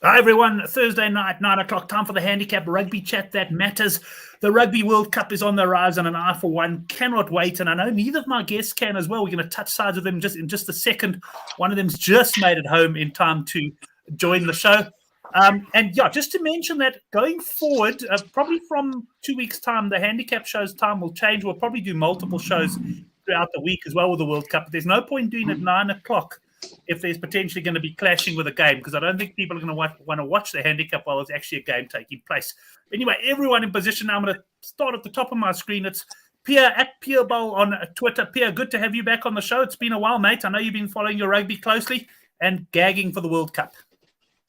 Hi everyone, Thursday night, 9 o'clock, time for the Handicap Rugby Chat that matters. The Rugby World Cup is on the rise and an eye for one. Cannot wait, and I know neither of my guests can as well. We're going to touch sides with them in just a second. One of them's just made it home in time to join the show. And yeah, just to mention that going forward, probably from 2 weeks' time, the Handicap show's time will change. We'll probably do multiple shows throughout the week as well with the World Cup. But there's no point doing it 9 o'clock if there's potentially going to be clashing with a game, because I don't think people are going to want to watch the Handicap while there's actually a game taking place. Anyway, everyone in position now. I'm going to start at the top of my screen. It's Pierre at Pierreball on Twitter. Pierre, good to have you back on the show. It's been a while, mate. I know you've been following your rugby closely and gagging for the World Cup.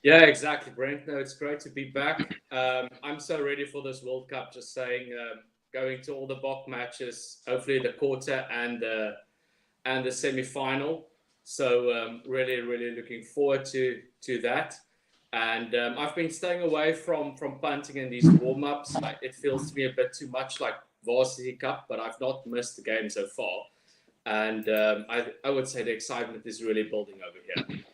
Yeah, exactly, Brent. No, it's great to be back. I'm so ready for this World Cup. Just saying, going to all the Boks matches, hopefully the quarter and the semi-final. So really, really looking forward to that. And I've been staying away from punting in these warm-ups. It feels to me a bit too much like Varsity Cup, but I've not missed the game so far. And I would say the excitement is really building over here.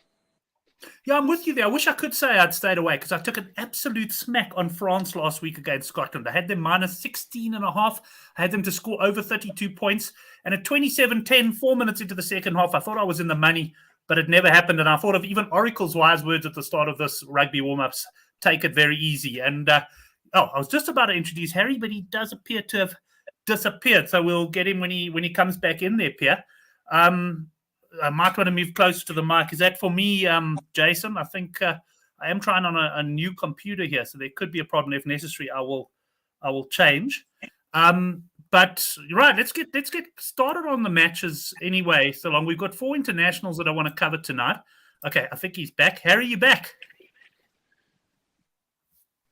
Yeah, I'm with you there. I wish I could say I'd stayed away because I took an absolute smack on France last week against Scotland. I had them minus 16.5. I had them to score over 32 points. And at 27-10, 4 minutes into the second half, I thought I was in the money, but it never happened. And I thought of even Oracle's wise words at the start of this rugby warm-ups, take it very easy. And, I was just about to introduce Harry, but he does appear to have disappeared. So we'll get him when he comes back in there, Pierre. I might want to move closer to the mic. Is that for me, Jason? I think I am trying on a new computer here, so there could be a problem. If necessary, I will change. But right, let's get started on the matches anyway. So long, we've got 4 internationals that I want to cover tonight. Okay, I think he's back. Harry, you back?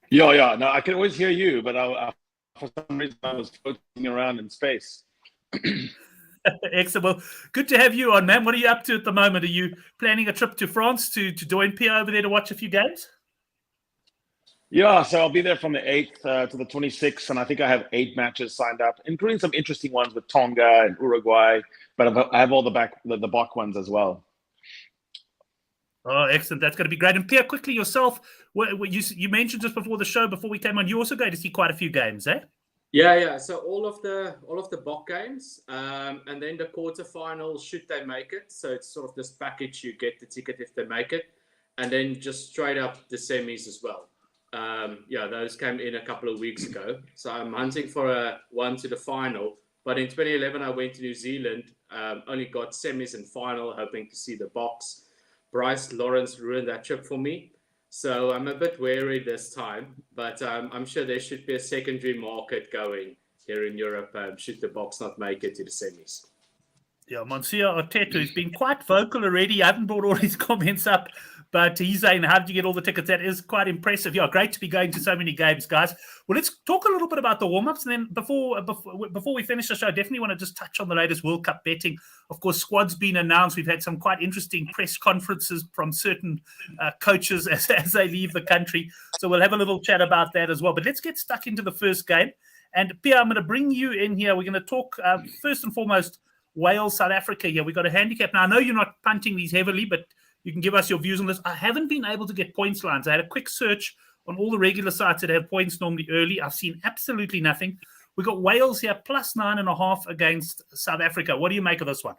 Yeah. No, I can always hear you, but for some reason I was floating around in space. Excellent. Well, good to have you on, man. What are you up to at the moment? Are you planning a trip to France to join Pierre over there to watch a few games? Yeah, so I'll be there from the 8th to the 26th, and I think I have 8 matches signed up, including some interesting ones with Tonga and Uruguay, but I have all the Boks ones as well. Oh, excellent. That's going to be great. And Pierre, quickly yourself, you mentioned just before the show, before we came on, you also go to see quite a few games, eh? Yeah. So all of the Boks games, and then the quarterfinals, should they make it. So it's sort of this package. You get the ticket if they make it, and then just straight up the semis as well. Those came in a couple of weeks ago. So I'm hunting for one to the final. But in 2011, I went to New Zealand, only got semis and final, hoping to see the Boks. Bryce Lawrence ruined that trip for me. So I'm a bit wary this time, but I'm sure there should be a secondary market going here in Europe should the Boks not make it to the semis. Yeah, Monsieur Arteta has been quite vocal already. I haven't brought all his comments up, but he's saying, how did you get all the tickets? That is quite impressive. Yeah, great to be going to so many games, guys. Well, let's talk a little bit about the warm-ups. And then before we finish the show, I definitely want to just touch on the latest World Cup betting. Of course, squad's been announced. We've had some quite interesting press conferences from certain coaches as they leave the country. So we'll have a little chat about that as well. But let's get stuck into the first game. And Pierre, I'm going to bring you in here. We're going to talk first and foremost Wales, South Africa here. We got a handicap. Now, I know you're not punting these heavily, but you can give us your views on this. I haven't been able to get points lines. I had a quick search on all the regular sites that have points normally early. I've seen absolutely nothing. We got Wales here, plus 9.5 against South Africa. What do you make of this one?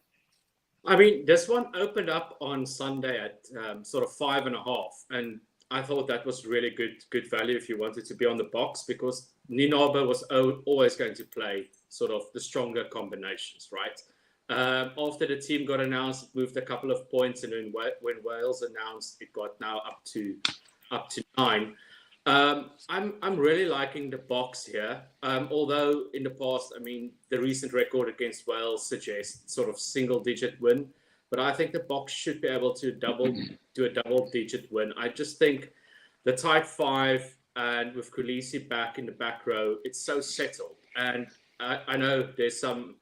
I mean, this one opened up on Sunday at sort of 5.5. And I thought that was really good value if you wanted to be on the Boks, because Ninabe was always going to play sort of the stronger combinations, right? After the team got announced, it moved a couple of points, and then when Wales announced, it got now up to 9. I'm really liking the Boks here. Although in the past, I mean, the recent record against Wales suggests sort of single-digit win, but I think the Boks should be able to do a double-digit win. I just think the tight 5 and with Khaleesi back in the back row, it's so settled. And I know there's some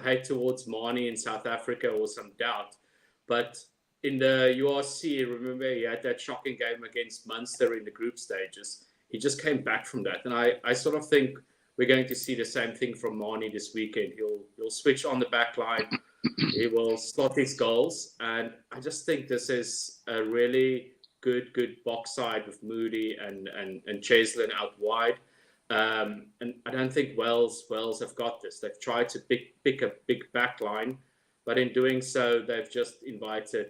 hate towards Marnie in South Africa or some doubt. But in the URC, remember, he had that shocking game against Munster in the group stages. He just came back from that. And I sort of think we're going to see the same thing from Marnie this weekend. He'll switch on the back line. He will slot his goals. And I just think this is a really good box side with Moody and Cheslin out wide. And I don't think Wales have got this. They've tried to pick a big back line, but in doing so, they've just invited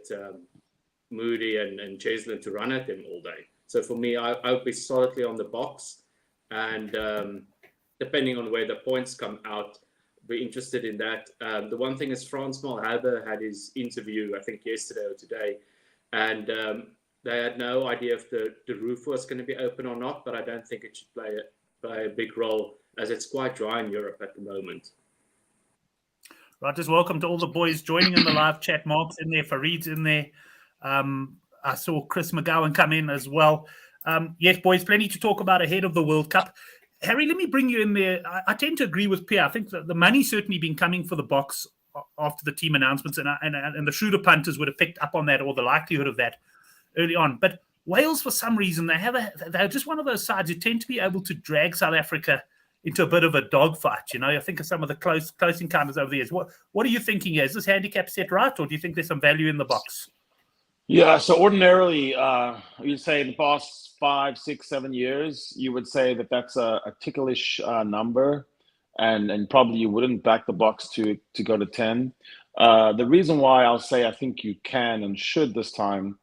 Moody and Cheslin to run at them all day. So for me, I would be solidly on the Boks, and depending on where the points come out, be interested in that. The one thing is Frans Malherbe had his interview, I think yesterday or today, and they had no idea if the roof was going to be open or not, but I don't think it should play a big role, as it's quite dry in Europe at the moment. Right, just welcome to all the boys joining in the live chat. Mark's in there, Farid's in there. I saw Chris McGowan come in as well. Yes, boys, plenty to talk about ahead of the World Cup. Harry, let me bring you in there. I tend to agree with Pierre. I think that the money's certainly been coming for the Boks after the team announcements, and the shrewder punters would have picked up on that, or the likelihood of that early on. But Wales, for some reason, they're just one of those sides who tend to be able to drag South Africa into a bit of a dogfight. You know, I think of some of the close encounters over the years. What are you thinking here? Is this handicap set right, or do you think there's some value in the Boks? Yeah, so ordinarily, you'd say the past 5, 6, 7 years, you would say that that's a ticklish number, and probably you wouldn't back the Boks to go to 10. The reason why I'll say I think you can and should this time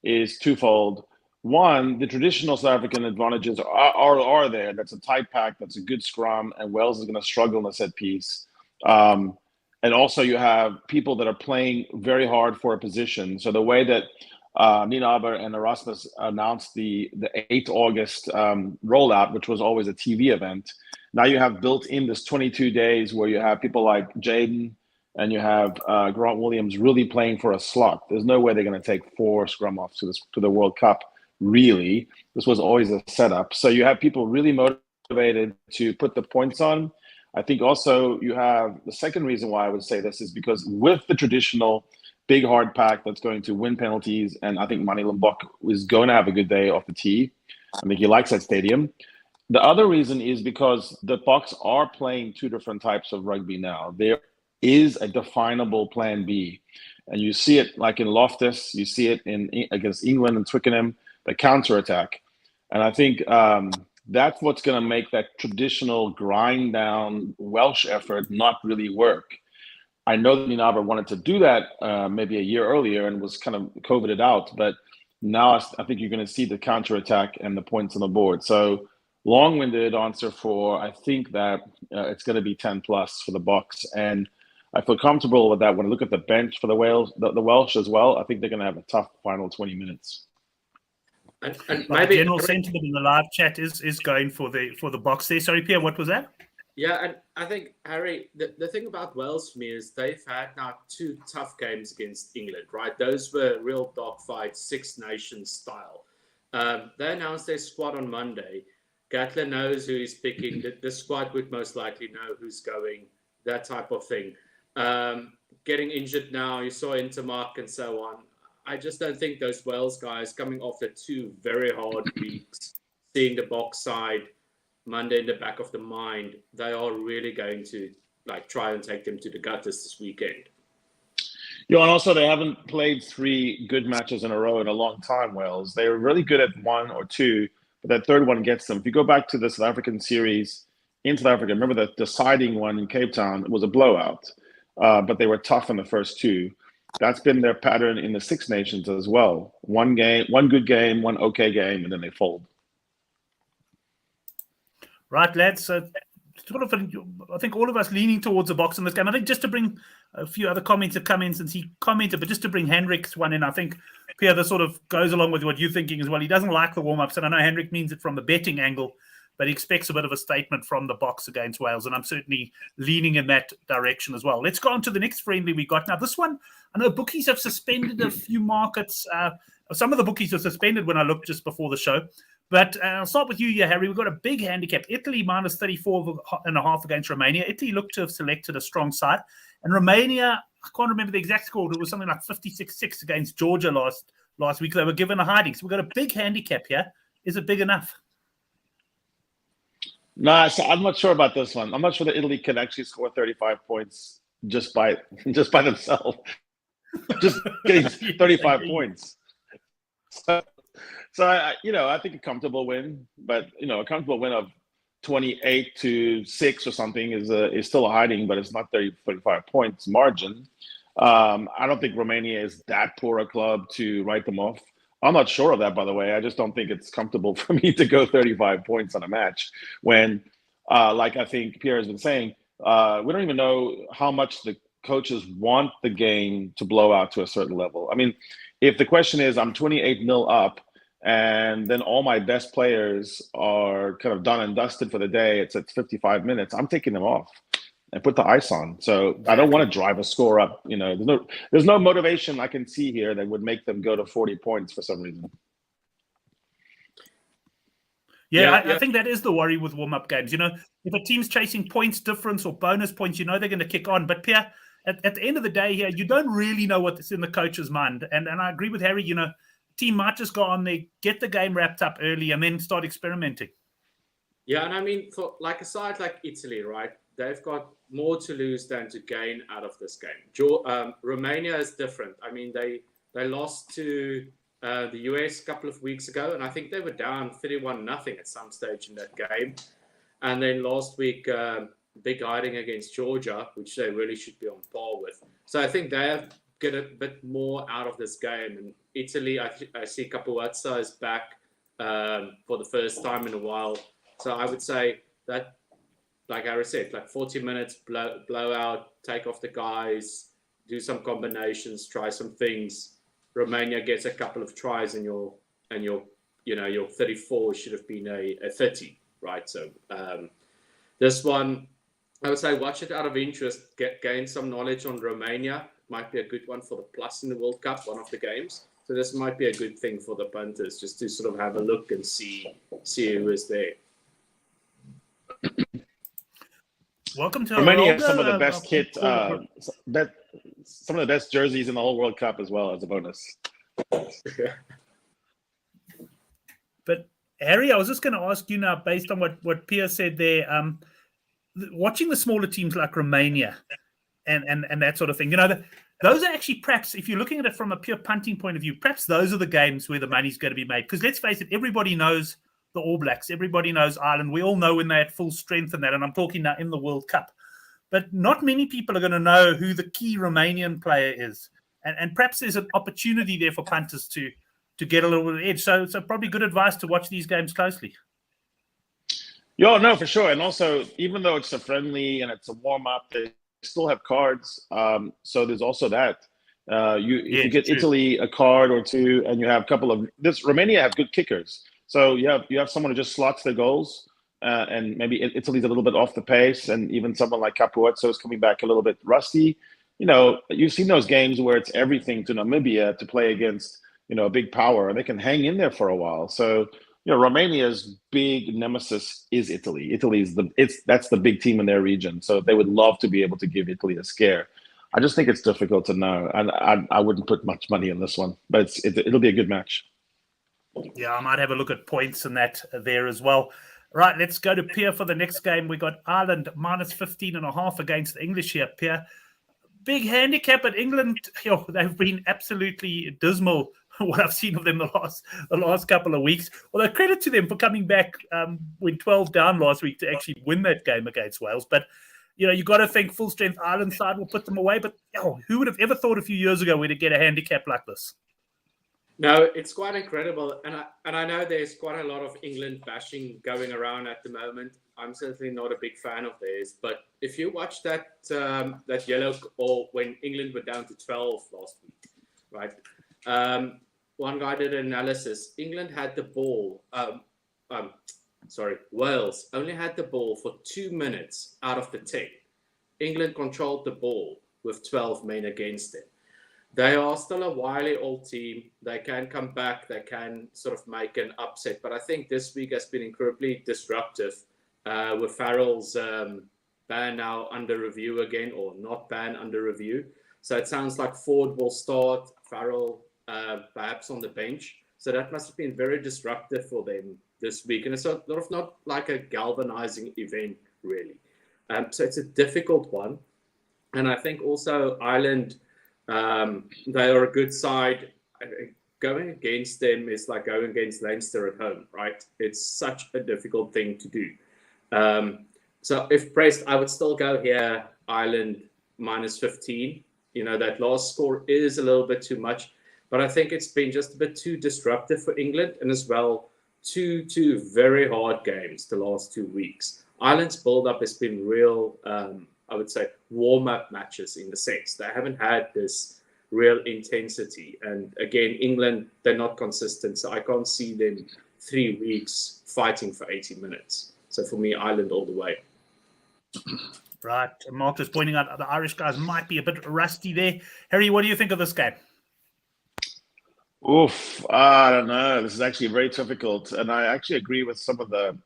is twofold. One, the traditional South African advantages are there. That's a tight pack, that's a good scrum, and Wales is going to struggle in the set piece. And also you have people that are playing very hard for a position. So the way that Nienaber and Erasmus announced the 8th August rollout, which was always a TV event, now you have built in this 22 days where you have people like Jaden and you have Grant Williams really playing for a slot. There's no way they're going to take 4 scrum offs to the World Cup, really. This was always a setup. So you have people really motivated to put the points on. I think also you have the second reason why I would say this is because with the traditional big hard pack that's going to win penalties, and I think Manie Limbok is going to have a good day off the tee. I think he likes that stadium. The other reason is because the Boks are playing 2 different types of rugby now. There is a definable plan B, and you see it like in Loftus, you see it against England and Twickenham, the counter-attack. And I think that's what's going to make that traditional grind down Welsh effort not really work. I know that Nienaber wanted to do that maybe a year earlier and was kind of COVIDed out, but now I think you're going to see the counter-attack and the points on the board. So long-winded answer for, I think that it's going to be 10 plus for the Boks. And I feel comfortable with that when I look at the bench for the Welsh as well. I think they're going to have a tough final 20 minutes. And maybe general sentiment in the live chat is going for the Boks there. Sorry, Pierre, what was that? Yeah, and I think, Harry, the thing about Wales for me is they've had now 2 tough games against England, right? Those were real dogfights, Six Nations style. They announced their squad on Monday. Gatland knows who he's picking. The squad would most likely know who's going, that type of thing. Getting injured now, you saw Intermark and so on. I just don't think those Wales guys coming off the 2 very hard weeks, seeing the Boks side Monday in the back of the mind, they are really going to try and take them to the gutters this weekend. Yeah, and also they haven't played 3 good matches in a row in a long time, Wales. They were really good at 1 or 2, but that third one gets them. If you go back to the South African series in South Africa, remember the deciding one in Cape Town, it was a blowout, but they were tough in the first 2. That's been their pattern in the Six Nations as well. 1 good game, 1 okay game, and then they fold. Right, lads. So, I think all of us leaning towards the Boks in this game. I think just to bring a few other comments have come in since he commented, but just to bring Hendrik's one in, I think, Pierre, this sort of goes along with what you're thinking as well. He doesn't like the warm-ups, and I know Hendrik means it from the betting angle, but he expects a bit of a statement from the Boks against Wales, and I'm certainly leaning in that direction as well. Let's go on to the next friendly we got. Now, this one, I know bookies have suspended a few markets. Some of the bookies were suspended when I looked just before the show. But I'll start with you here, Harry. We've got a big handicap. Italy minus 34.5 against Romania. Italy looked to have selected a strong side. And Romania, I can't remember the exact score. It was something like 56-6 against Georgia last week. They were given a hiding. So we've got a big handicap here. Is it big enough? No, so I'm not sure about this one. I'm not sure that Italy can actually score 35 points just by themselves. Just getting 35 points. So So I think a comfortable win, but a comfortable win of 28-6 or something is still a hiding, but it's not 35 points margin. I don't think Romania is that poor a club to write them off. I'm not sure of that, by the way. I just don't think it's comfortable for me to go 35 points on a match when, like I think Pierre has been saying, we don't even know how much the coaches want the game to blow out to a certain level. I mean, if the question is I'm 28-0 up and then all my best players are kind of done and dusted for the day, it's at 55 minutes, I'm taking them off and put the ice on. So I don't want to drive a score up. There's no motivation I can see here that would make them go to 40 points for some reason. I think that is the worry with warm-up games. If a team's chasing points difference or bonus points, they're going to kick on. But Pierre, at the end of the day here, you don't really know what's in the coach's mind. And I agree with Harry, team might just go on there, get the game wrapped up early, and then start experimenting. Yeah, and I mean, for like a side like Italy, right? They've got more to lose than to gain out of this game. Romania is different. I mean, they lost to the US a couple of weeks ago, and I think they were down 31-0 at some stage in that game. And then last week, big hiding against Georgia, which they really should be on par with. So I think they have get a bit more out of this game. And Italy, I see Capuazza is back for the first time in a while. So I would say that, like Harry said, like 40 minutes, blow out, take off the guys, do some combinations, try some things. Romania gets a couple of tries, and your 34 should have been a 30, right? So this one, I would say, watch it out of interest, gain some knowledge on Romania. Might be a good one for the plus in the World Cup, one of the games. So this might be a good thing for the punters, just to sort of have a look and see who is there. Welcome to Romania has some of the best kit, some of the best jerseys in the whole World Cup as well as a bonus. But Harry, I was just going to ask you now, based on what Pierre said there, watching the smaller teams like Romania and that sort of thing, those are actually perhaps, if you're looking at it from a pure punting point of view, perhaps those are the games where the money's going to be made. Because let's face it, everybody knows the All Blacks. Everybody knows Ireland. We all know when they're at full strength and that. And I'm talking now in the World Cup. But not many people are going to know who the key Romanian player is. And perhaps there's an opportunity there for punters to get a little bit of edge. So probably good advice to watch these games closely. Yeah, no, for sure. And also, even though it's a friendly and it's a warm-up, they still have cards. So there's also that. If you get Italy a card or two, and you have a couple of Romania have good kickers. So you have someone who just slots their goals, and maybe Italy's a little bit off the pace, and even someone like Capuazzo is coming back a little bit rusty. You've seen those games where it's everything to Namibia to play against a big power, and they can hang in there for a while. So Romania's big nemesis is Italy. That's the big team in their region, so they would love to be able to give Italy a scare. I just think it's difficult to know, and I wouldn't put much money in this one, but it'll be a good match. Yeah, I might have a look at points and that there as well. Right, let's go to Pierre for the next game. We got Ireland minus 15.5 against the English here, Pierre. Big handicap at England. They've been absolutely dismal, what I've seen of them the last couple of weeks. Although credit to them for coming back when 12 down last week to actually win that game against Wales. But, you got to think full-strength Ireland side will put them away. But who would have ever thought a few years ago we'd get a handicap like this? No, it's quite incredible. And I know there's quite a lot of England bashing going around at the moment. I'm certainly not a big fan of theirs. But if you watch that yellow, or when England were down to 12 last week, right? One guy did an analysis. England had the ball. Wales only had the ball for 2 minutes out of the 10. England controlled the ball with 12 men against it. They are still a wily old team. They can come back. They can sort of make an upset. But I think this week has been incredibly disruptive with Farrell's ban now under review again, or not ban under review. So it sounds like Ford will start, Farrell perhaps on the bench. So that must have been very disruptive for them this week. And it's sort of not like a galvanizing event, really. So it's a difficult one. And I think also Ireland... they are a good side. going against them is like going against Leinster at home, right? It's such a difficult thing to do. So if pressed, I would still go here, Ireland -15. That last score is a little bit too much, but I think it's been just a bit too disruptive for England, and as well, two very hard games the last 2 weeks. Ireland's build-up has been real, I would say, warm-up matches in the sense. They haven't had this real intensity. And again, England, they're not consistent, so I can't see them 3 weeks fighting for 80 minutes. So for me, Ireland all the way. Right. Mark is pointing out the Irish guys might be a bit rusty there. Harry, what do you think of this game? Oof, I don't know. This is actually very difficult. And I actually agree with some of the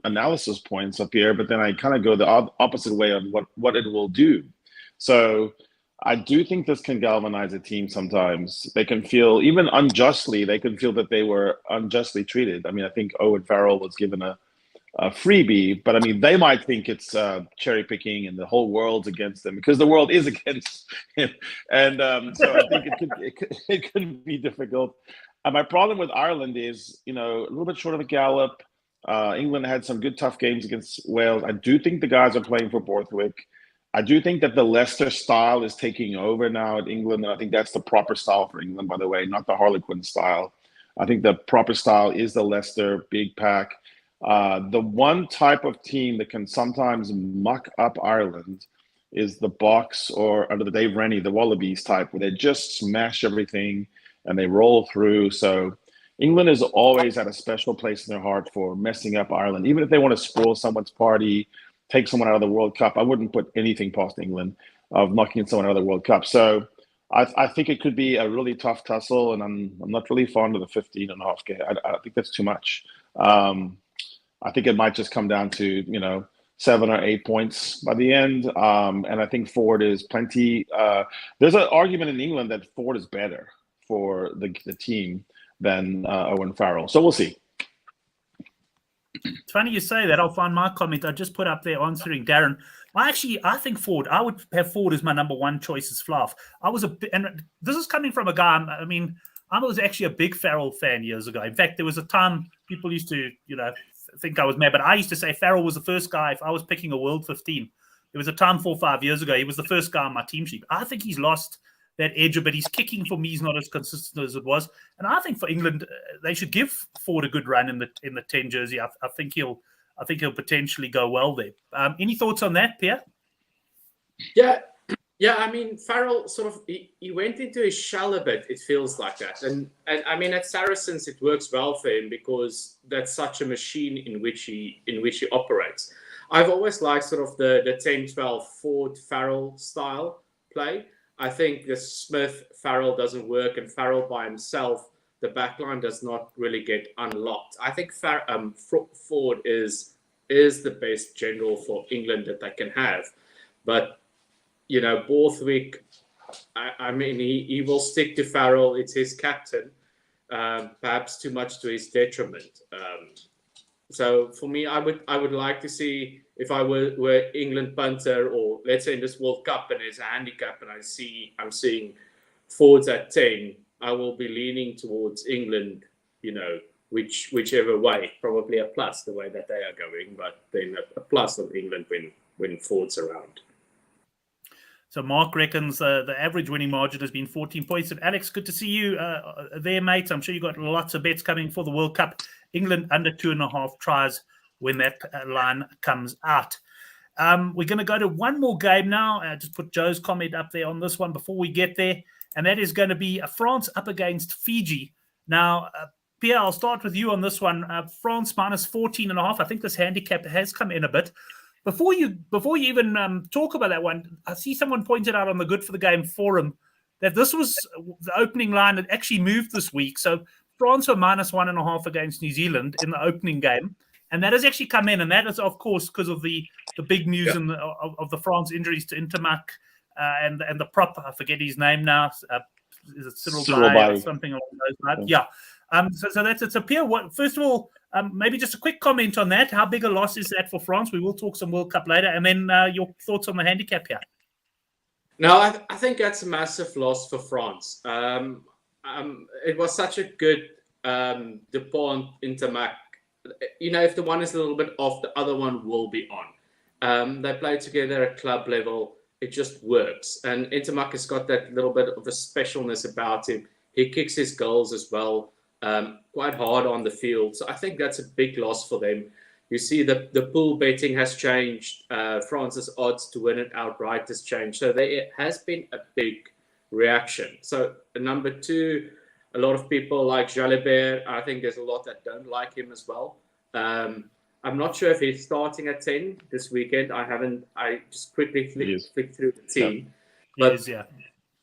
analysis points up here, but then I kind of go the opposite way on what it will do. So I do think this can galvanize a team sometimes. They can feel, even unjustly, they can feel that they were unjustly treated. I mean, I think Owen Farrell was given a freebie, but I mean, they might think it's cherry picking and the whole world's against them because the world is against him. And so I think it could be difficult. My problem with Ireland is, a little bit short of a gallop. England had some good, tough games against Wales. I do think the guys are playing for Borthwick. I do think that the Leicester style is taking over now at England, and I think that's the proper style for England, by the way, not the Harlequin style. I think the proper style is the Leicester big pack. The one type of team that can sometimes muck up Ireland is the Boks, or under the Dave Rennie, the Wallabies type, where they just smash everything and they roll through. So England has always had a special place in their heart for messing up Ireland. Even if they want to spoil someone's party, take someone out of the World Cup, I wouldn't put anything past England of knocking someone out of the World Cup. So I think it could be a really tough tussle, and I'm not really fond of the 15.5 game. I think that's too much. I think it might just come down to, 7 or 8 points by the end. And I think Ford is plenty. There's an argument in England that Ford is better for the team than Owen Farrell. So we'll see. It's funny you say that. I'll find my comment I just put up there answering Darren. I think Ford. I would have Ford as my number one choice as Fluff. And this is coming from a guy. I mean, I was actually a big Farrell fan years ago. In fact, there was a time people used to, think I was mad, but I used to say Farrell was the first guy. If I was picking a World 15, there was a time 4 or 5 years ago. He was the first guy on my team sheet. I think he's lost that edge, but his kicking for me is not as consistent as it was. And I think for England, they should give Ford a good run in the 10 jersey. I think he'll potentially go well there. Any thoughts on that, Pierre? Yeah. I mean, Farrell he went into his shell a bit. It feels like that, and I mean at Saracens it works well for him because that's such a machine in which he operates. I've always liked the 10-12 Ford Farrell style play. I think the Smith Farrell doesn't work, and Farrell by himself, the backline does not really get unlocked. I think Ford is the best general for England that they can have, but Borthwick, I mean, he will stick to Farrell. It's his captain, perhaps too much to his detriment. So for me, I would like to see, if I were England punter, or let's say in this World Cup and there's a handicap and I'm seeing Fords at 10, I will be leaning towards England, whichever way, probably a plus the way that they are going, but then a plus of England when Ford's around. So Mark reckons the average winning margin has been 14 points. And Alex, good to see you there, mate. I'm sure you got lots of bets coming for the World Cup. England under 2.5 tries when that line comes out. We're going to go to one more game now. Just put Joe's comment up there on this one before we get there. And that is going to be France up against Fiji. Now, Pierre, I'll start with you on this one. France minus 14.5. I think this handicap has come in a bit. Before you even talk about that one, I see someone pointed out on the Good for the Game forum that this was the opening line that actually moved this week. So France were minus 1.5 against New Zealand in the opening game, and that has actually come in, and that is of course because of the big news of the France injuries to Intermac and the prop. I forget his name now. Is it Cyril Bay or something along those lines? Yeah. So that's it. So Pierre, first of all, maybe just a quick comment on that. How big a loss is that for France? We will talk some World Cup later. And then your thoughts on the handicap here. No, I think that's a massive loss for France. it was such a good DuPont Intermac. If the one is a little bit off, the other one will be on. They play together at club level. It just works. And Intermac has got that little bit of a specialness about him. He kicks his goals as well, quite hard on the field. So I think that's a big loss for them. You see the pool betting has changed. France's odds to win it outright has changed. So there has been a big reaction. So number 2, a lot of people like Jalibert. I think there's a lot that don't like him as well. I'm not sure if he's starting at 10 this weekend. I just quickly flicked through the team. Yeah. But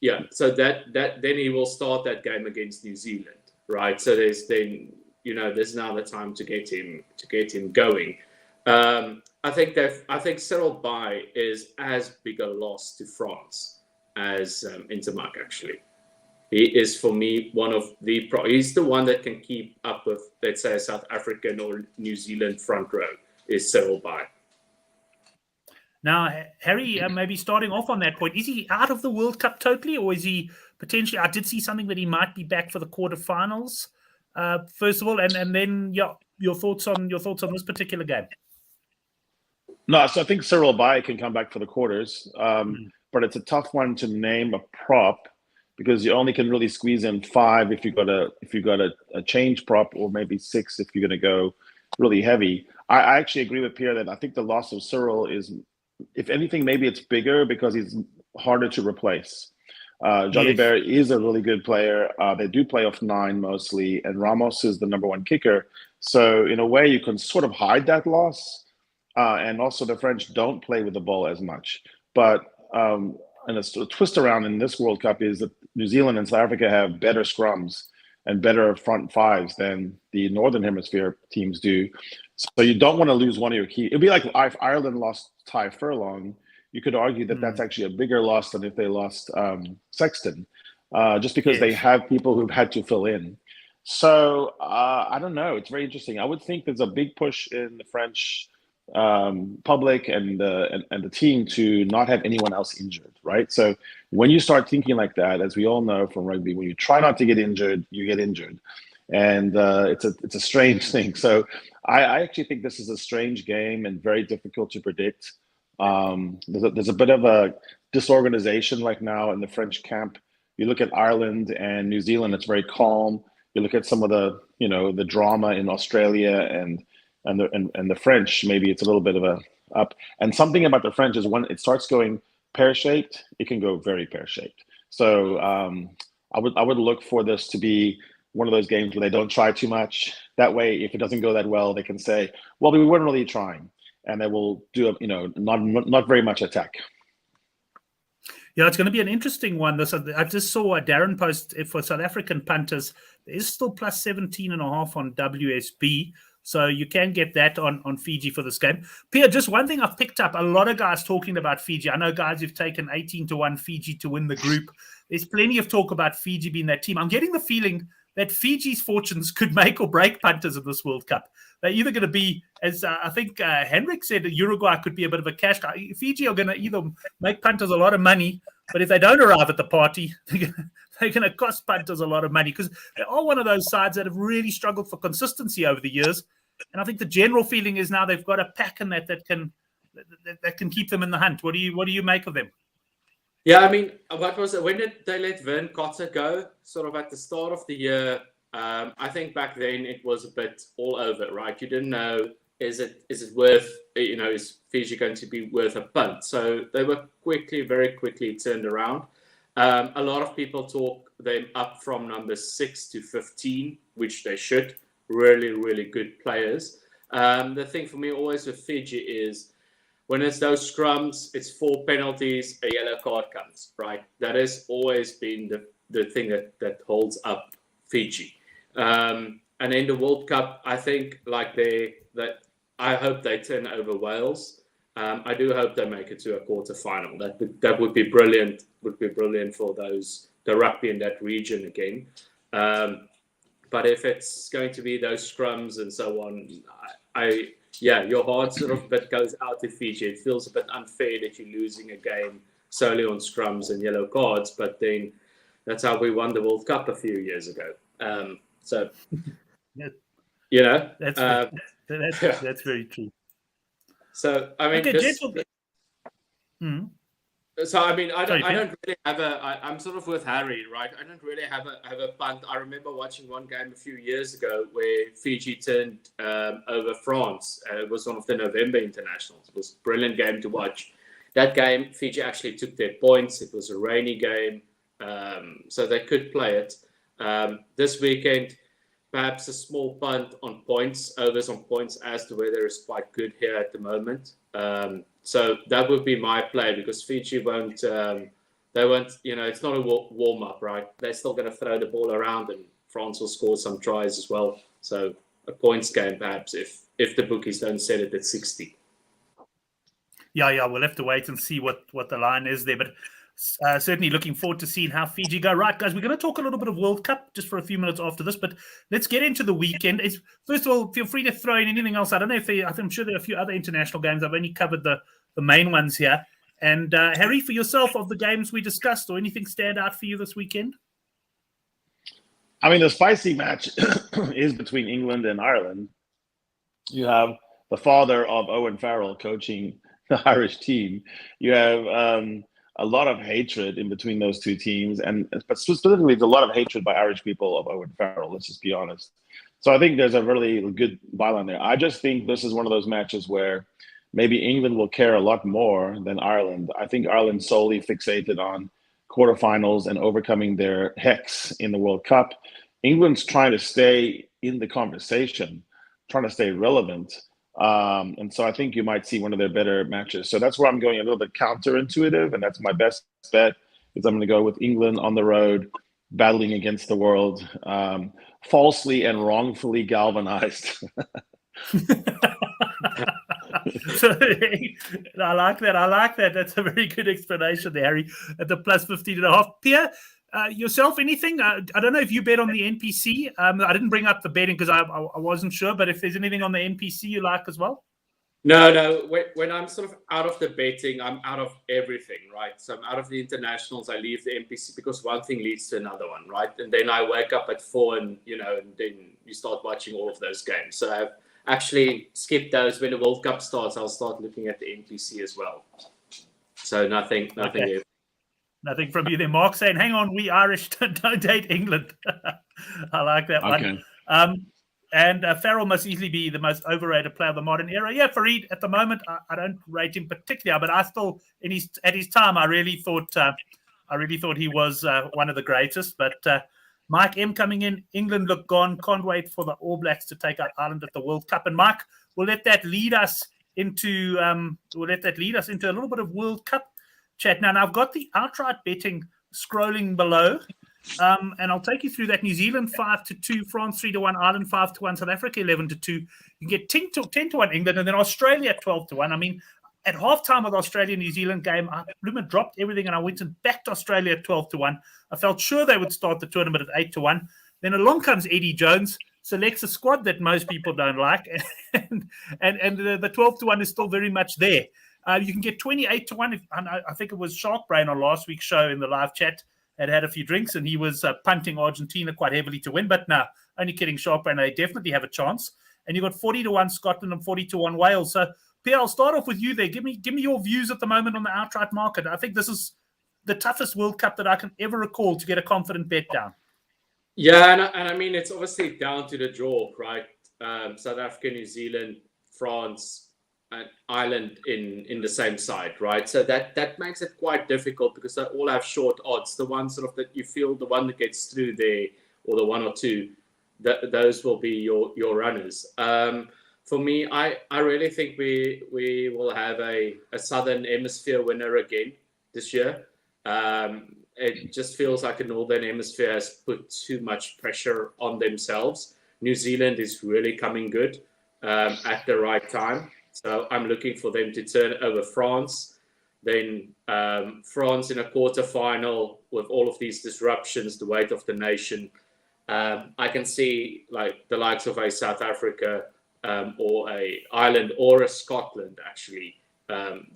yeah, so that then he will start that game against New Zealand, right? So there's now the time to get him going. I think Cyril Bay is as big a loss to France as Intermac actually. He is for me one of he's the one that can keep up with, let's say, a South African or New Zealand front row is Cyril Bay. Now, Harry, maybe starting off on that point, is he out of the World Cup totally, or is he potentially? I did see something that he might be back for the quarterfinals. First of all, and then your thoughts on this particular game. No, so I think Cyril Bay can come back for the quarters, but it's a tough one to name a prop because you only can really squeeze in 5 if you got a change prop, or maybe 6 if you're going to go really heavy. I actually agree with Pierre that I think the loss of Cyril is, if anything, maybe it's bigger because he's harder to replace. Jalibert is a really good player. They do play off 9 mostly, and Ramos is the number 1 kicker. So in a way, you can sort of hide that loss. And also the French don't play with the ball as much. But and a twist around in this World Cup is that New Zealand and South Africa have better scrums and better front 5s than the Northern Hemisphere teams do. So you don't want to lose one of your key. It'd be like if Ireland lost Ty Furlong. You could argue that that's actually a bigger loss than if they lost Sexton, just because they have people who've had to fill in. So I don't know. It's very interesting. I would think there's a big push in the French public and the team to not have anyone else injured, right? So when you start thinking like that, as we all know from rugby, when you try not to get injured, you get injured, and it's a strange thing. So I actually think this is a strange game and very difficult to predict. There's a bit of a disorganization like now in the French camp. You look at Ireland and New Zealand, it's very calm. You look at some of the drama in Australia and the French, maybe it's a little bit of a up. And something about the French is when it starts going pear-shaped, it can go very pear-shaped. So I would look for this to be one of those games where they don't try too much. That way, if it doesn't go that well, they can say, well, we weren't really trying. And they will do, not very much attack. Yeah, it's going to be an interesting one. I just saw a Darren post for South African punters. There is still plus 17.5 on WSB. So you can get that on Fiji for this game. Pierre, just one thing I've picked up, a lot of guys talking about Fiji. I know guys who've taken 18-1 Fiji to win the group. There's plenty of talk about Fiji being that team. I'm getting the feeling that Fiji's fortunes could make or break punters in this World Cup. They're either going to be, as I think Henrik said, Uruguay could be a bit of a cash cow. Fiji are going to either make punters a lot of money, but if they don't arrive at the party, they're going to cost punters a lot of money because they are one of those sides that have really struggled for consistency over the years. And I think the general feeling is now they've got a pack in that can keep them in the hunt. What do you make of them? Yeah, I mean, when did they let Vern Cotter go? Sort of at the start of the year. I think back then it was a bit all over, right? You didn't know, is it worth, is Fiji going to be worth a punt? So they were very quickly turned around. A lot of people talk them up from number 6 to 15, which they should. Really, really good players. The thing for me always with Fiji is, when it's those scrums, it's 4 penalties, a yellow card comes, right? That has always been the thing that holds up Fiji. And in the World Cup, I think I hope they turn over Wales. I do hope they make it to a quarterfinal. That would be brilliant. Would be brilliant for the rugby in that region again. But if it's going to be those scrums and so on, your heart sort of bit goes out to Fiji. It feels a bit unfair that you're losing a game solely on scrums and yellow cards. But then That's how we won the World Cup a few years ago. So, That- you know, that's very true. So I mean, Okay, gentle. So I mean, I Sorry, don't really have I'm sort of with Harry, right? I don't really have a punt. I remember watching one game a few years ago where Fiji turned over France. It was one of the November internationals. It was a brilliant game to watch. That game, Fiji actually took their points. It was a rainy game, so they could play it. This weekend, perhaps a small punt on points, overs on points, as the weather is quite good here at the moment. So that would be my play, because Fiji won't, they won't, it's not a warm up, right? They're still going to throw the ball around, and France will score some tries as well. So a points game, perhaps, if the bookies don't set it at 60. Yeah, we'll have to wait and see what the line is there. But certainly looking forward to seeing how Fiji go. Right, guys, we're going to talk a little bit of World Cup just for a few minutes after this, but let's get into the weekend. First of all, feel free to throw in anything else. I don't know if I'm sure there are a few other international games. I've only covered the main ones here. And Harry, for yourself, of the games we discussed, or anything stand out for you this weekend? I mean, the spicy match is between England and Ireland. You have the father of Owen Farrell coaching the Irish team. You have a lot of hatred in between those two teams, but specifically, there's a lot of hatred by Irish people of Owen Farrell. Let's just be honest. So I think there's a really good byline there. I just think this is one of those matches where maybe England will care a lot more than Ireland. I think Ireland's solely fixated on quarterfinals and overcoming their hex in the World Cup. England's trying to stay in the conversation, trying to stay relevant. And so I think you might see one of their better matches. So that's where I'm going a little bit counterintuitive, and that's my best bet, is I'm going to go with England on the road, battling against the world, falsely and wrongfully galvanized. So, I like that. That's a very good explanation there, Harry, at the plus 15.5. Pierre, yourself, anything? I don't know if you bet on the NPC. I didn't bring up the betting because I wasn't sure, but if there's anything on the NPC you like as well? No. When I'm sort of out of the betting, I'm out of everything, right? So I'm out of the internationals. I leave the NPC because one thing leads to another one, right? And then I wake up at 4 and then you start watching all of those games. So I've actually skipped those. When the World Cup starts, I'll start looking at the NPC as well. So nothing here. Nothing from you there. Mark saying, hang on, we Irish don't hate England. I like that one. And Farrell must easily be the most overrated player of the modern era. Yeah, Fareed, at the moment, I don't rate him particularly, but I still, at his time, I really thought he was one of the greatest. But Mike M coming in, England look gone. Can't wait for the All Blacks to take out Ireland at the World Cup. And Mike, we'll let that lead us into a little bit of World Cup chat. Now I've got the outright betting scrolling below. And I'll take you through that. New Zealand 5-2, France 3-1, Ireland 5-1, South Africa 11-2. You can get 10-1 England, and then Australia 12-1. I mean, at halftime of the Australia-New Zealand game, I dropped everything and I went and backed Australia at 12-1. I felt sure they would start the tournament at 8-1. Then along comes Eddie Jones, selects a squad that most people don't like, and the 12-1 is still very much there. You can get 28-1. I think it was Sharkbrain on last week's show in the live chat had a few drinks, and he was punting Argentina quite heavily to win. But no, only kidding, Sharkbrain, they definitely have a chance. And you got 40-1 Scotland and 40-1 Wales. So, Pierre, I'll start off with you there. Give me your views at the moment on the outright market. I think this is the toughest World Cup that I can ever recall to get a confident bet down. Yeah, and I mean, it's obviously down to the draw, right? South Africa, New Zealand, France, and Ireland in the same side, right? So that makes it quite difficult because they all have short odds. The one sort of that you feel the one that gets through there, or the one or two, those will be your runners. For me, I really think we will have a Southern Hemisphere winner again this year. It just feels like the Northern Hemisphere has put too much pressure on themselves. New Zealand is really coming good at the right time. So I'm looking for them to turn over France. Then France in a quarterfinal with all of these disruptions, the weight of the nation. I can see like the likes of a South Africa or a Ireland or a Scotland, actually,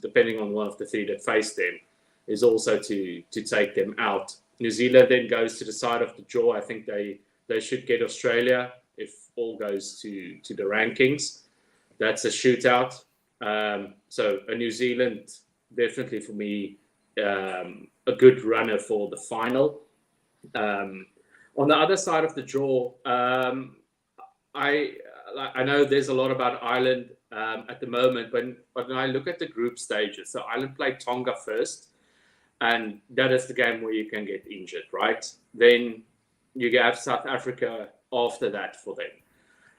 depending on one of the three that face them, is also to take them out New Zealand then goes to the side of the draw. I think they should get Australia if all goes to the rankings. That's a shootout. So a New Zealand definitely for me a good runner for the final. On the other side of the draw, I know there's a lot about Ireland at the moment, but when I look at the group stages, so Ireland played Tonga first, and that is the game where you can get injured, right? Then you have South Africa after that for them.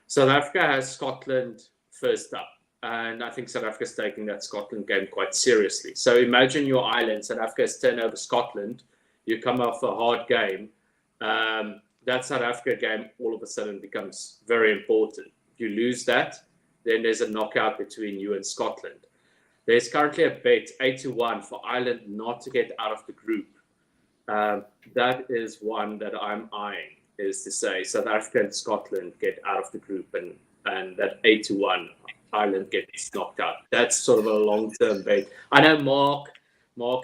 South Africa has Scotland first up, and I think South Africa's taking that Scotland game quite seriously. So imagine your island, South Africa has 10 over Scotland, you come off a hard game, that South Africa game all of a sudden becomes very important. If you lose that, then there's a knockout between you and Scotland. There's currently a bet 8-1 for Ireland not to get out of the group. That is one that I'm eyeing, is to say South Africa and Scotland get out of the group, and that 8-1 Ireland gets knocked out. That's sort of a long-term bet. I know Mark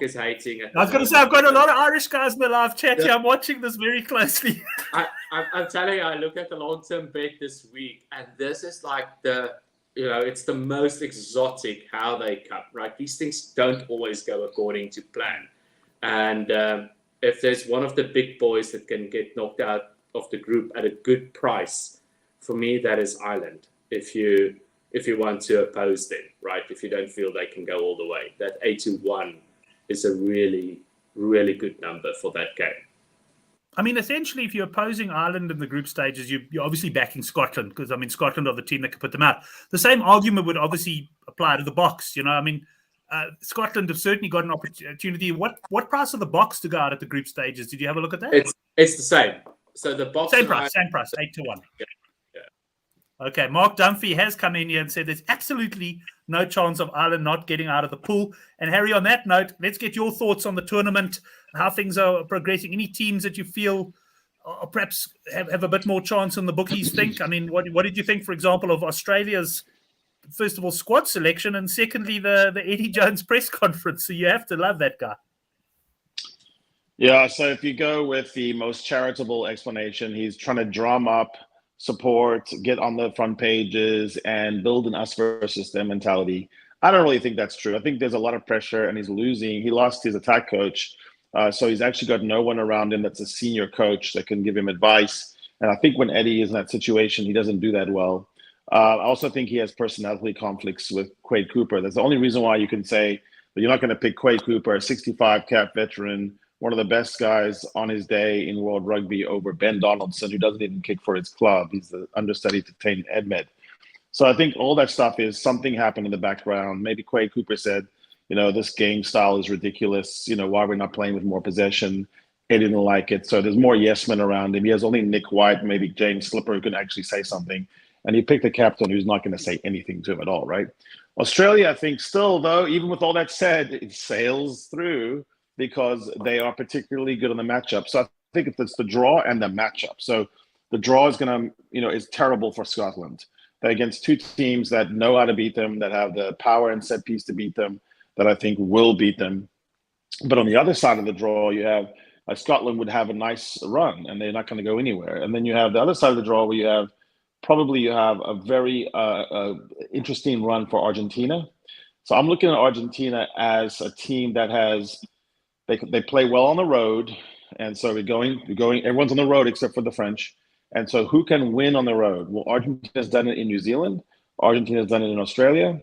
is hating it. I was going to say, I've got a lot of Irish guys in the live chat here. I'm watching this very closely. I'm telling you, I look at the long-term bet this week, and this is like it's the most exotic how they come, right? These things don't always go according to plan. And if there's one of the big boys that can get knocked out of the group at a good price, for me, that is Ireland. If you want to oppose them, right? If you don't feel they can go all the way, that 8-1 is a really, really good number for that game. I mean, essentially, if you're opposing Ireland in the group stages, you're obviously backing Scotland because, I mean, Scotland are the team that can put them out. The same argument would obviously apply to the Boks. You know, I mean, Scotland have certainly got an opportunity. What price are the Boks to go out at the group stages? Did you have a look at that? It's the same. So the Boks same price, 8-1. Yeah. Okay, Mark Dunphy has come in here and said there's absolutely no chance of Ireland not getting out of the pool. And Harry, on that note, let's get your thoughts on the tournament, how things are progressing. Any teams that you feel perhaps have a bit more chance than the bookies think? I mean, what did you think, for example, of Australia's, first of all, squad selection, and secondly, the Eddie Jones press conference? So you have to love that guy. Yeah, so if you go with the most charitable explanation, he's trying to drum up support, get on the front pages, and build an us versus them mentality. I don't really think that's true. I think there's a lot of pressure, and he's losing. He lost his attack coach, so he's actually got no one around him that's a senior coach that can give him advice. And I think when Eddie is in that situation, he doesn't do that well. I also think he has personality conflicts with Quade Cooper. That's the only reason why you can say that you're not going to pick Quade Cooper, a 65 cap veteran, one of the best guys on his day in World Rugby, over Ben Donaldson, who doesn't even kick for his club. He's the understudy to Tain Edmed. So I think all that stuff is something happened in the background. Maybe Quade Cooper said, this game style is ridiculous. Why we're not playing with more possession. He didn't like it. So there's more yes men around him. He has only Nick White, maybe James Slipper, who can actually say something. And he picked a captain who's not going to say anything to him at all, right? Australia, I think still, though, even with all that said, it sails through because they are particularly good on the matchup. So I think it's the draw and the matchup. So the draw is going to, is terrible for Scotland. They're against two teams that know how to beat them, that have the power and set piece to beat them, that I think will beat them. But on the other side of the draw, you have Scotland would have a nice run, and they're not going to go anywhere. And then you have the other side of the draw where you have a very interesting run for Argentina. So I'm looking at Argentina as a team that has they play well on the road, and so we're going. Everyone's on the road except for the French. And so who can win on the road? Well, Argentina's done it in New Zealand. Argentina's done it in Australia.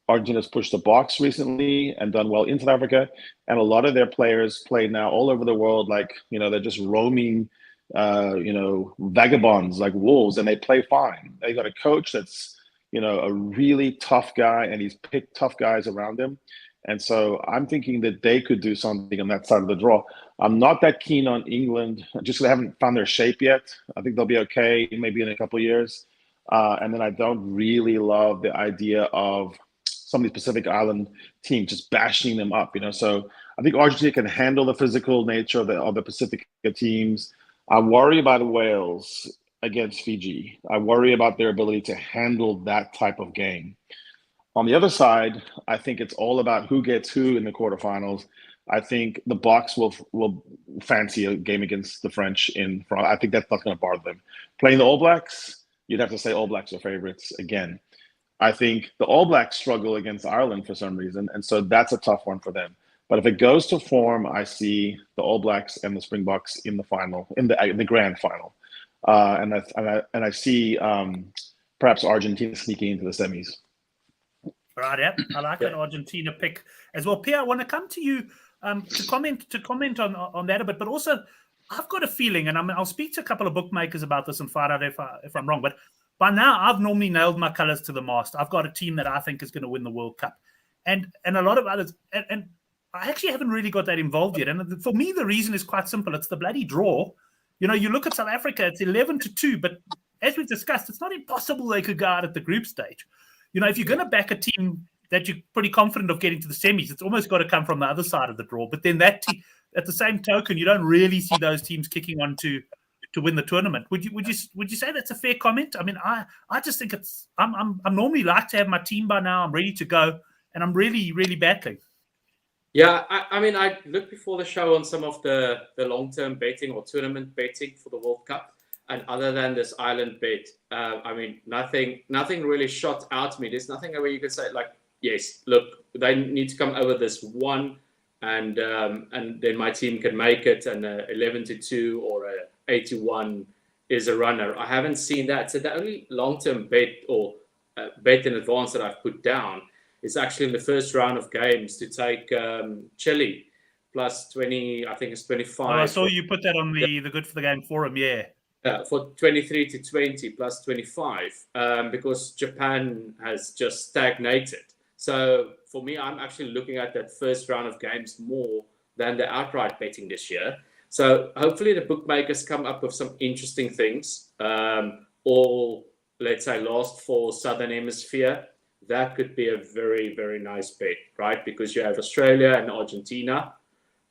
Argentina's pushed the Boks recently and done well in South Africa. And a lot of their players play now all over the world, like, they're just roaming, vagabonds like wolves, and they play fine. They got a coach that's, a really tough guy, and he's picked tough guys around him. And so I'm thinking that they could do something on that side of the draw. I'm not that keen on England, just because they haven't found their shape yet. I think they'll be okay maybe in a couple of years. And then I don't really love the idea of some of these Pacific Island teams just bashing them up, So I think Argentina can handle the physical nature of the Pacific teams. I worry about Wales against Fiji. I worry about their ability to handle that type of game. On the other side, I think it's all about who gets who in the quarterfinals. I think the Boks will fancy a game against the French in France. I think that's not going to bother them. Playing the All Blacks, you'd have to say All Blacks are favorites again. I think the All Blacks struggle against Ireland for some reason, and so that's a tough one for them. But if it goes to form, I see the All Blacks and the Springboks in the final, in the grand final, and I see perhaps Argentina sneaking into the semis. Right, yeah, I like that Argentina pick as well. Pierre, I want to come to you to comment on that a bit, but also I've got a feeling, and I'll speak to a couple of bookmakers about this and find out if I'm wrong. But by now, I've normally nailed my colours to the mast. I've got a team that I think is going to win the World Cup, and a lot of others, and I actually haven't really got that involved yet. And for me, the reason is quite simple. It's the bloody draw. You know, you look at South Africa, it's 11-2, but as we've discussed, it's not impossible they could go out at the group stage. You know, if you're going to back a team that you're pretty confident of getting to the semis, it's almost got to come from the other side of the draw. But then that at the same token, you don't really see those teams kicking on to win the tournament. Would you say that's a fair comment? I mean, I just think I'm normally like to have my team by now. I'm ready to go, and I'm really, really battling. Yeah, I mean, I looked before the show on some of the long-term betting or tournament betting for the World Cup. And other than this Ireland bet, I mean, nothing really shot out to me. There's nothing where you could say, like, yes, look, they need to come over this one, and then my team can make it, and 11-2 or 8-1 is a runner. I haven't seen that. So the only long-term bet or bet in advance that I've put down is actually in the first round of games to take Chile plus 20, I think it's 25. Oh, I saw you put that on the Good for the Game forum, yeah. For 23-20 plus 25, because Japan has just stagnated. So for me, I'm actually looking at that first round of games more than the outright betting this year. So hopefully the bookmakers come up with some interesting things. All, let's say, last for Southern Hemisphere. That could be a very, very nice bet, right? Because you have Australia and Argentina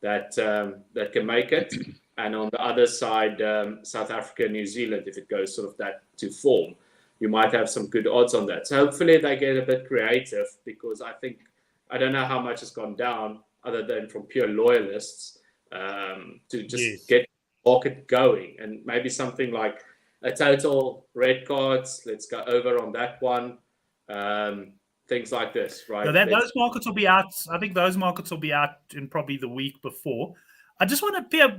that can make it. And on the other side, South Africa and New Zealand, if it goes sort of that to form, you might have some good odds on that. So hopefully they get a bit creative, because I don't know how much has gone down other than from pure loyalists to just get the market going. And maybe something like a total red cards, let's go over on that one. Things like this, right? So those markets will be out. I think those markets will be out in probably the week before. I just want to, Pierre,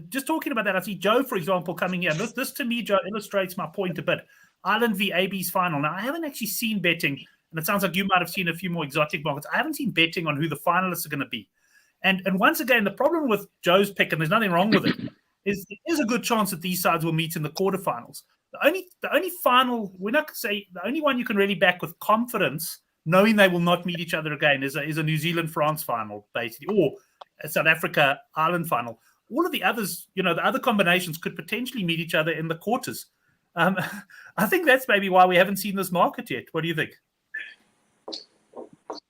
just talking about that, I see Joe, for example, coming here. This to me, Joe, illustrates my point a bit. Ireland v AB's final. Now, I haven't actually seen betting, and it sounds like you might have seen a few more exotic markets. I haven't seen betting on who the finalists are going to be. And once again, the problem with Joe's pick, and there's nothing wrong with it, is there's a good chance that these sides will meet in the quarterfinals. The only final, we're not going to say, the only one you can really back with confidence, knowing they will not meet each other again, is a New Zealand-France final, basically, or a South Africa-Ireland final. All of the others, the other combinations could potentially meet each other in the quarters. I think that's maybe why we haven't seen this market yet. What do you think?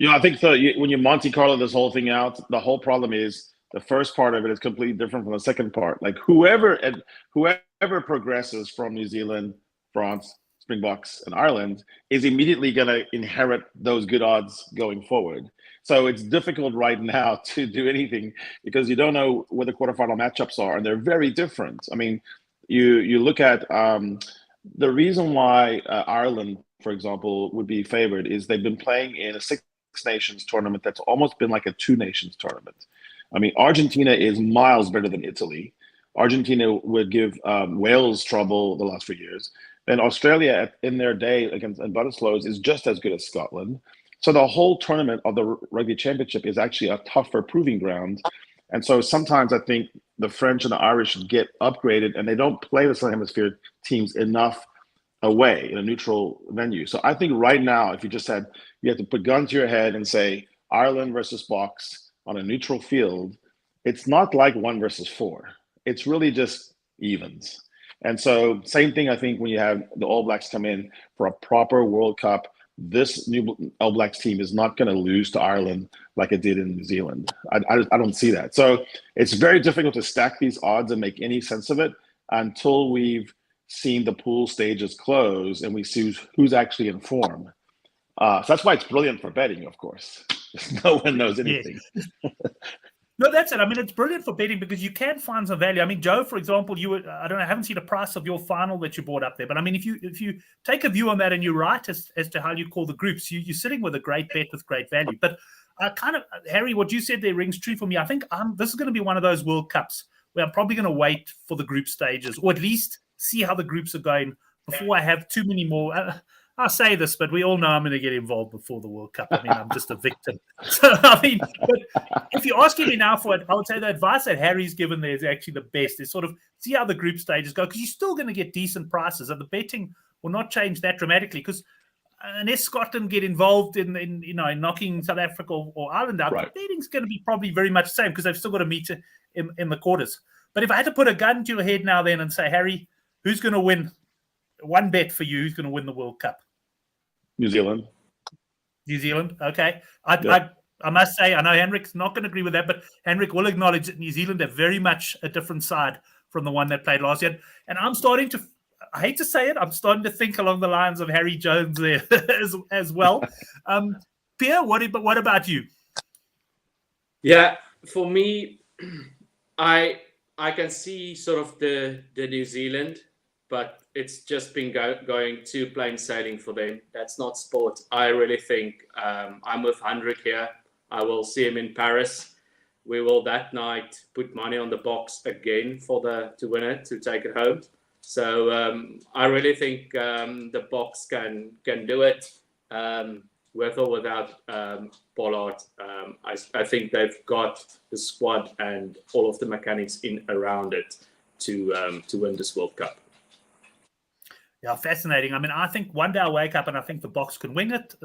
I think when you Monte Carlo this whole thing out, the whole problem is the first part of it is completely different from the second part. Like whoever progresses from New Zealand, France, Springboks, and Ireland is immediately going to inherit those good odds going forward. So it's difficult right now to do anything because you don't know where the quarterfinal matchups are, and they're very different. I mean, you look at the reason why Ireland, for example, would be favored is they've been playing in a Six Nations tournament that's almost been like a Two Nations tournament. I mean, Argentina is miles better than Italy. Argentina would give Wales trouble the last few years. And Australia, in their day against Butterslows, is just as good as Scotland. So the whole tournament of the Rugby Championship is actually a tougher proving ground. And so sometimes I think the French and the Irish get upgraded and they don't play the Southern Hemisphere teams enough away in a neutral venue. So I think right now, if you just had, you have to put gun to your head and say Ireland versus Boks on a neutral field, it's not like 1 versus 4. It's really just evens. And so same thing, I think, when you have the All Blacks come in for a proper World Cup, this new All Blacks team is not going to lose to Ireland like it did in New Zealand. I don't see that. So it's very difficult to stack these odds and make any sense of it until we've seen the pool stages close and we see who's actually in form. So that's why it's brilliant for betting, of course. No one knows anything. Yes. No, that's it. I mean, it's brilliant for betting because you can find some value. I mean, Joe, for example, I don't know, I haven't seen the price of your final that you bought up there, but I mean, if you take a view on that and you write as to how you call the groups, you're sitting with a great bet with great value. But Harry, what you said there rings true for me. I think this is going to be one of those World Cups where I'm probably going to wait for the group stages, or at least see how the groups are going before I have too many more. I say this, but we all know I'm going to get involved before the World Cup. I mean, I'm just a victim. So, I mean, but if you're asking me now for it, I would say the advice that Harry's given there is actually the best. Is sort of see how the group stages go, because you're still going to get decent prices, and the betting will not change that dramatically. Because unless Scotland get involved in knocking South Africa or Ireland out, right, the betting's going to be probably very much the same because they've still got to meet in the quarters. But if I had to put a gun to your head now then and say, Harry, who's going to win? One bet for you, who's going to win the World Cup? New Zealand. New Zealand, okay. I must say, I know Henrik's not going to agree with that, but Henrik will acknowledge that New Zealand are very much a different side from the one that played last year. And I'm starting to, I hate to say it, I'm starting to think along the lines of Harry Jones there as well. Pierre, what about you? Yeah, for me, I can see sort of the New Zealand, but it's just been going too plain sailing for them. That's not sport. I really think I'm with Hendrik here. I will see him in Paris. We will that night put money on the Boks again to win it, to take it home. So I really think the Boks can do it with or without Pollard. I think they've got the squad and all of the mechanics in around it to win this World Cup. Yeah, fascinating. I mean, I think one day I'll wake up and I think the Boks can win it,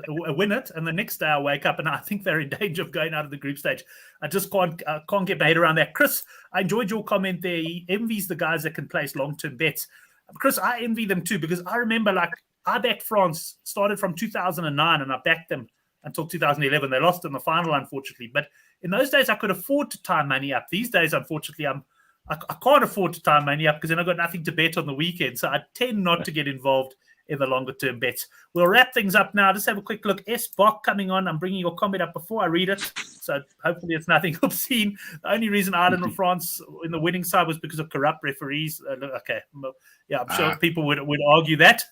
and the next day I'll wake up and I think they're in danger of going out of the group stage. I just can't get my head around that. Chris, I enjoyed your comment there. He envies the guys that can place long-term bets. Chris, I envy them too, because I remember, like, I backed France, started from 2009, and I backed them until 2011. They lost in the final, unfortunately. But in those days, I could afford to tie money up. These days, unfortunately, I can't afford to tie money up because then I've got nothing to bet on the weekend. So I tend not to get involved in the longer term bets. We'll wrap things up now. Just have a quick look. S. Bok coming on. I'm bringing your comment up before I read it. So hopefully it's nothing obscene. The only reason Ireland and France in the winning side was because of corrupt referees. Okay. Yeah, I'm sure people would argue that.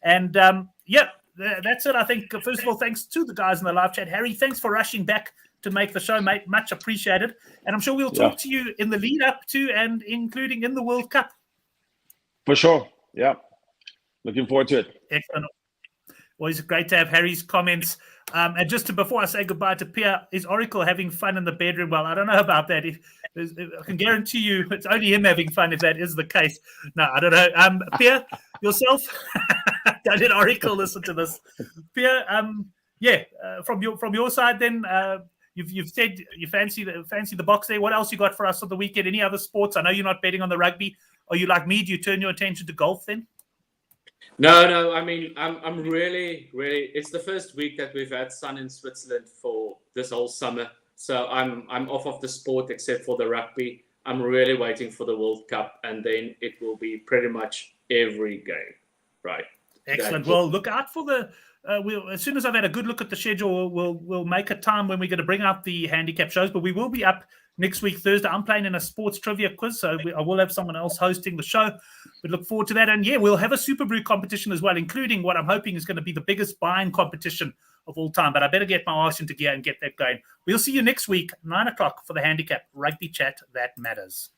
And that's it. I think, first of all, thanks to the guys in the live chat. Harry, thanks for rushing back to make the show, mate. Much appreciated. And I'm sure we'll talk to you in the lead up to and including in the World Cup. For sure. Yeah. Looking forward to it. Excellent. Always great to have Harry's comments. And just before I say goodbye to Pierre, is Oracle having fun in the bedroom? Well, I don't know about that. I can guarantee you it's only him having fun if that is the case. No, I don't know. Pierre, yourself? Don't let Oracle listen to this. Pierre, from your side then, you've said you fancy the Boks there. What else you got for us on the weekend? Any other sports? I know you're not betting on the rugby. Are you like me? Do you turn your attention to golf then? No. I mean, I'm really. It's the first week that we've had sun in Switzerland for this whole summer, so I'm off of the sport except for the rugby. I'm really waiting for the World Cup, and then it will be pretty much every game, right? Excellent. Well, look out for the. As soon as I've had a good look at the schedule, we'll make a time when we're going to bring out the handicap shows. But we will be up next week, Thursday. I'm playing in a sports trivia quiz, so I will have someone else hosting the show. But look forward to that. And yeah, we'll have a Super Brew competition as well, including what I'm hoping is going to be the biggest buying competition of all time. But I better get my arse into gear and get that going. We'll see you next week, 9:00 for the handicap rugby chat that matters.